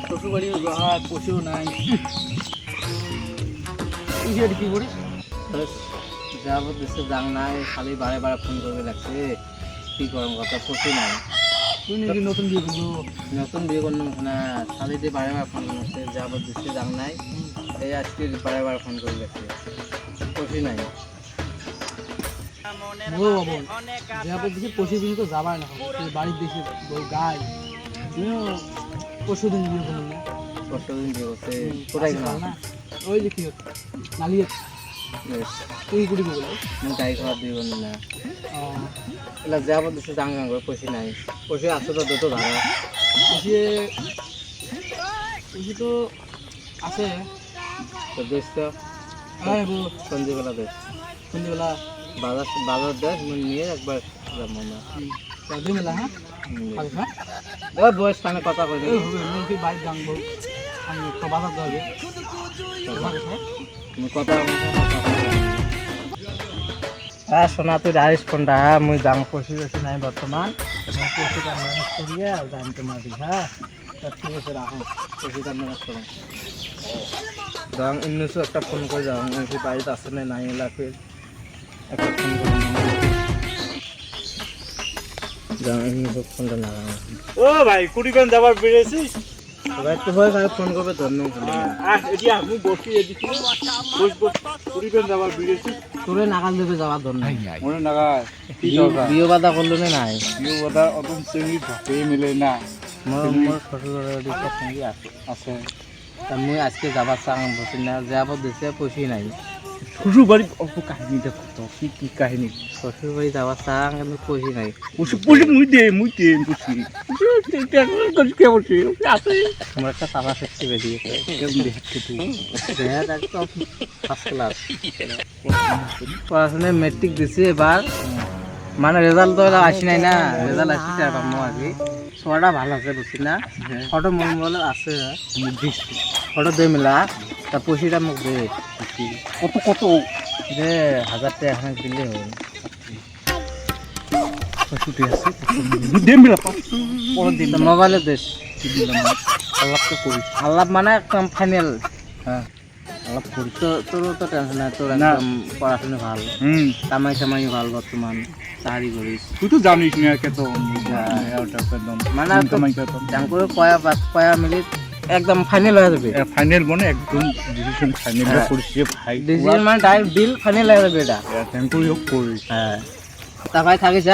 শ্বশুরবাড়ি পশু নাই কি করিস যাবো দেশে যাং নাই খালি বারে বারে ফোন করবে লাগছে কি করম কথা পশু নাই তুই নাকি নতুন বিয়ে করবো নতুন বিয়ে করলাম না খালি দিয়ে বারে বারে ফোন করছে যাবো দেশে যাং নাই এই আজকে বারে বারে ফোন করে লাগছে পশু নাই পশু দিন তো যাবার না বাড়ির দেশে গাই তুমিও পশু দিন বিয়ে করলাম না পরশুদিন বিয়ে করছে কোথায় গেলাম না ওই যে কি হচ্ছে নালিয়ে তুই কুড়ি বলে গাই খাওয়া বিয়ে করলাম না এলা যাবো দেশে যাং যাং করে পশু নাই পশু আছে তো দুটো ভাড়া পশু তো আছে তো দেশ তো হ্যাঁ সন্ধ্যেবেলা দেশ সন্ধ্যেবেলা বাজার দেশ নিয়ে একবার যাবো না দুই মেলা হ্যাঁ হ্যাঁ ওই বয়স কানে কথা কই বাইক জানবো আমি বাজার যাবে কথা হ্যাঁ শোনা তুই রাইস ফোনটা হ্যাঁ মুই যাং পশু বেশি নাই বর্তমান পশুটা ম্যানেজ করিয়া যাম তোমার হ্যাঁ ঠিক আছে রাখো পশুটা ম্যানেজ করো যাং ইন্নুসু একটা ফোন করে যাও মুই বাড়িতে আসে নাই এলাকে একটা ফোন করে যাং ইন্নুসু ফোনটা লাগাও ও ভাই কুড়িবেন যাবার বেড়েছিস ভাই তো হয় ভাই ফোন করবে ধন্যবাদ এটি আমি বসি এদিকে কুড়িবেন যাবার বেড়েছিস তোরে নাগাল দেবে যাওয়ার ধন্যবাদ মনে নাগায় বিয়ে বাধা করলো না নাই বিয়ে বাধা অত চেঙ্গি ভাবে মিলে না মোর শ্বশুরের সঙ্গে আছে তা মুই আজকে যাবার চাং বসি না যাব দেশে পয়সা নাই শ্বশুর বাড়ির অল্প কাহিনীটা কত কি কি কাহিনী শ্বশুর বাড়ি যাবার চাং কিন্তু পয়সা নাই পশু পশু মুই দে পুষি কে বসে আছে তোমার একটা টাকা শিখতে বেরিয়েছে একদম ফার্স্ট ক্লাস পড়াশোনায় মেট্রিক দিছি এবার মানে রেজাল্ট তো আসি নাই না রেজাল্ট আসছে আর আগে ছটা ভালো আছে বুঝছি না ফটো মন বলে আছে ফটো দে মেলা তা পয়সাটা মোক দে কত কত যে 1000 টাকা এখন দিলে হল পশুটি আছে দে মেলা পরে দিন মোবাইলে দেশ আল্লাহ তো করিস আল্লাহ মানে একদম ফাইনাল হ্যাঁ আল্লাহ করিস তোরও তো টেনশন নাই তোর একদম পড়াশোনা ভাল কামাই টামাই ভাল বর্তমান চাকরি করিস তুই তো জানিস না কত মানে করে পয়া মিলি একদম ফাইনাল হয়ে যাবে ফাইনাল মানে একদম ডিসিশন ফাইনাল করিস ভাই ডিসিশন মানে ডাইরেক্ট ডিল ফাইনাল হয়ে যাবে এটা টেম্পোরি হোক করিস হ্যাঁ তা ভাই থাকিস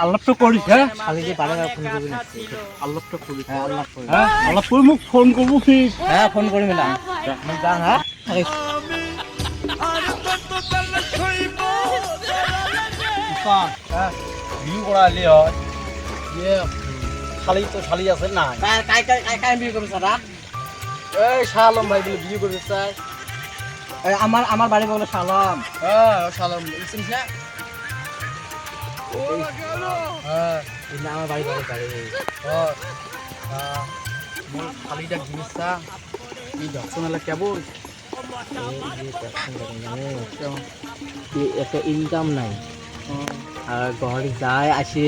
আল্লাহ তো করিস হ্যাঁ খালি যে পারে ফোন করবি না আল্লাহ তো করিস হ্যাঁ আল্লাহ করি হ্যাঁ আল্লাহ করে মুখ ফোন করবো ঠিক হ্যাঁ ফোন করি মেলা যান হ্যাঁ থাকিস বিয়ে করালি হয় খালি তো খালি আছে না কাই বিয়ে করবে সারা এই শালম ভাই বলে বিয়ে করবে চাই আমার বাড়ি বলে সালাম হ্যাঁ শালম চিনিস না হ্যাঁ আমার বাড়ি বলে বাড়ি খালিটা জিনিসটা এই দর্শন এলা কেবল একটা ইনকাম নাই আর ঘরে যায় আসে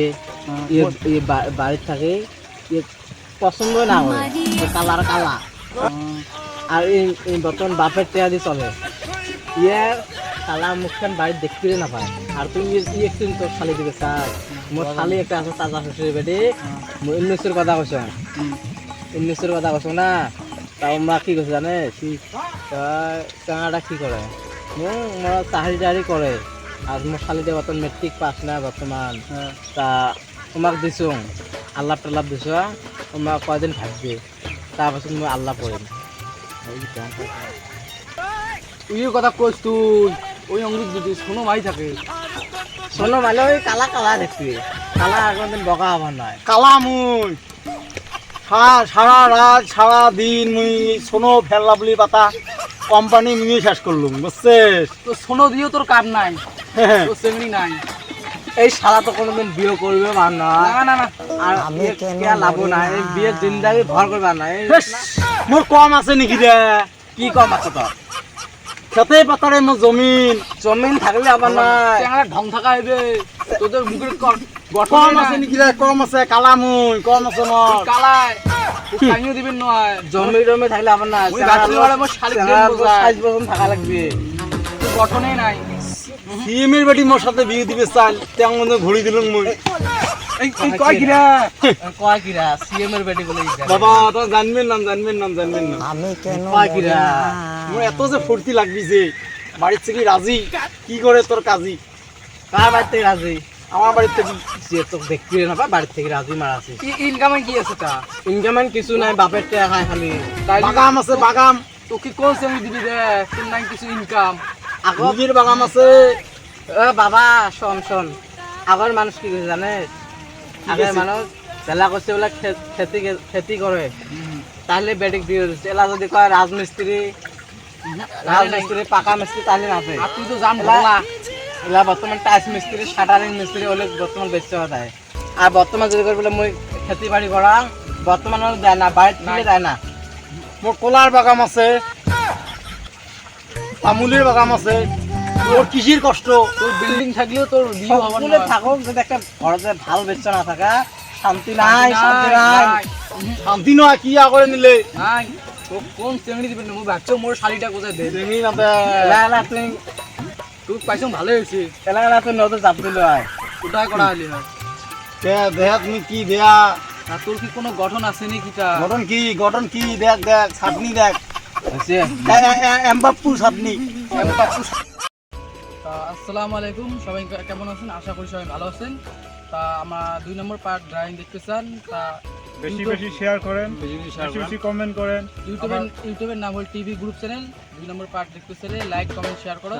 বাড়ির থাকে পছন্দ না হয় কালার কালা আর এই বর্তমান বাপের টেয়া দিয়ে চলে ইয়ার কালা মুখখান বাড়ির দেখতে না পায় আর তুমি একটু তোর খালি দিকে চাই মোর খালি একটা আছে চাচা শ্বশুর বেটে ইংলিশের কথা কৈছ ইংলিশের কথা কৈছ না তা আমরা কি কৈছে জানে চাঙাটা কি করে মোৰ চাকরি টাকরি কৰে আর মোর খালি দিয়ে বর্তমান মেট্রিক পাস না বর্তমান তা তোমাক দিছো আল্লাহ টাল্লাহ দিছো তোমাক কয়দিন থাকবে তাৰপাছত মই আল্লাহ পড়িম তুই কথা কইস তুই ওই অঙ্গুর যদি শোনো ভাই থাকে শোনো মানে ওই কালা কালা দেখবি কালা কোনদিন বগা হবার নয় কালা মুই সারা রাত সারা দিন মুই শোনো ফেললা বলি পাতা কোম্পানি মুই শেষ করলুম বুঝছিস তো শোনো দিও তোর কাম নাই তোর সেমনি নাই এই শালা তো কোনোদিন বিয়ে করবে মান না না না আর আমি লাভ নাই এই বিয়ের জিন্দাগি ভর করবে না মোর কম আছে নাকি রে কি কম আছে তোর খেতে পাতারে মোর জমিন জমিন থাকলে আবার নাই ঢং থাকা হইবে তোদের মুখের কম আছে নাকি রে? কম আছে, কালামুই কম আছে মোর। কালায় কাইও দিবেন নয় জন্মে জন্মে থাকলে আবার না ওই বাচ্চা বড় মোর শালিক দেন বোঝায়। 5 বছর থাকা লাগবে। গঠনই নাই সিএমের বেটি মোর সাথে বিয়ে দিবে চাল, তেমন মধ্যে ঘুরি দিলুম মুই। এই কয় কিরা কয় কিরা সিএম এর বেটি বলে বাবা তো জানবেন না, জানবেন না, জানবেন না। কয় কিরা মোর এত যে ফুর্তি লাগবি যে বাড়ির থেকে রাজি, কি করে তোর কাজী? কার বাড়ি থেকে রাজি? আমার বাড়ির থেকে। যে তো দেখবি না বা বাড়ি থেকে রাজি মারা আছে। ইনকামে কি আছে তা ইনকাম কিছু নাই, বাপের টাকা খায় খালি। বাগাম আছে, বাগাম। তোকে কোন শ্রেণী দিবি রে তোর নাই কিছু ইনকাম আগত মুরগির বাগাম আছে। বাবা শোন শোন, আগর মানুষ কি করে জানে? আগের আছে? মানুষ বেলা করছে বলে খেতি করে, তাহলে বেটিক বিয়ে দিচ্ছে। এলা যদি কয় রাজমিস্ত্রি পাকা মিস্ত্রি তাহলে না আর তুই তো জান ভালো এলা বর্তমান টাইস মিস্ত্রি শাটারিং মিস্ত্রি হলে বর্তমান বেচতে হয়। আর বর্তমান যদি করে বলে মই খেতি বাড়ি করা বর্তমান দেয় না, বাড়ির থেকে দেয় না। মোর কলার বাগাম আছে, আমুলের বাগাম আছে। তোর কৃষির কষ্ট। তোর বিল্ডিং থাকলেও তোর বিয়ে হবে সকলে না থাকুক, যদি একটা ঘরে ভালো বেচতে না থাকা, শান্তি নাই, শান্তি নাই। শান্তি নয়, কি করে নিলে? নাই তো কোন শ্রেণী দিবেন মই ভাবছো মোর শাড়িটা কোথায় দে দেখি না তে। এলা এলা তুই তুই পাইছো ভালো হয়েছে এলা এলা তুই নতুন চাপ দিল হয়। ওটাই করা হলি হয় দেখ তুমি কি দেয়া। আর তোর কি কোনো গঠন আছে নাকি তা গঠন কি, গঠন কি? দেখ দেখ, ছাটনি দেখ। হচ্ছে এমবাপ্পু ছাটনি। তা আসসালামু আলাইকুম, সবাই কেমন আছেন? আশা করি সবাই ভালো আছেন। তা আমরা 2 নম্বর পার্ট ড্রাইভিং দেখতে চান তা বেশি বেশি শেয়ার করেন, বেশি বেশি কমেন্ট করেন। ইউটিউবের নাম হল টিভি গ্রুপ চ্যানেল। 2 নম্বর পার্ট দেখতে চাইলে লাইক কমেন্ট শেয়ার করো।